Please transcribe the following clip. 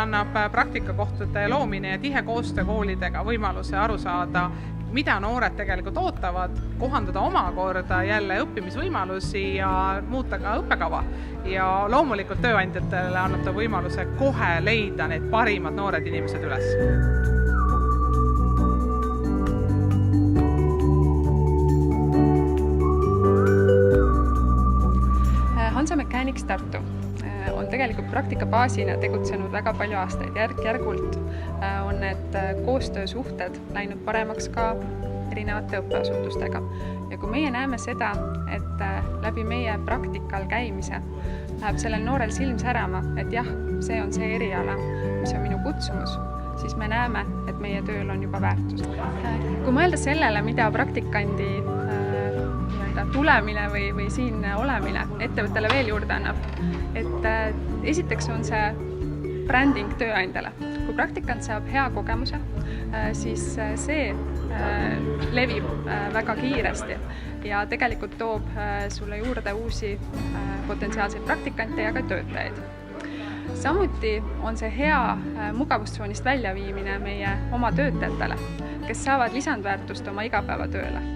annab praktikakohtade loomine ja tihe koostöö koolidega võimaluse aru saada, mida noored tegelikult ootavad, kohandada omakorda jälle õppimisvõimalusi ja muuta ka õppekava. Ja loomulikult tööandjatele annab ta võimaluse kohe leida need parimad noored inimesed üles. Hansa Mechanics Tartu on tegelikult praktikabaasina tegutsenud väga palju aastaid. Järk-järgult on need koostöösuhted läinud paremaks ka erinevate õppeasutustega. Ja kui meie näeme seda, et läbi meie praktikal käimise läheb sellel noorel silm särama, et jah, see on see eriala, mis on minu kutsumus, siis me näeme, et meie tööl on juba väärtust. Kui mõelda sellele, mida praktikandi tulemine või siin olemine ettevõttele veel juurde annab, et esiteks on see bränding tööandjale. Kui praktikant saab hea kogemuse, siis see levib väga kiiresti ja tegelikult toob sulle juurde uusi potentsiaalseid praktikante ja ka töötajaid. Samuti on see hea mugavustsoonist väljaviimine meie oma töötajatele, kes saavad lisandväärtust oma igapäevatööle.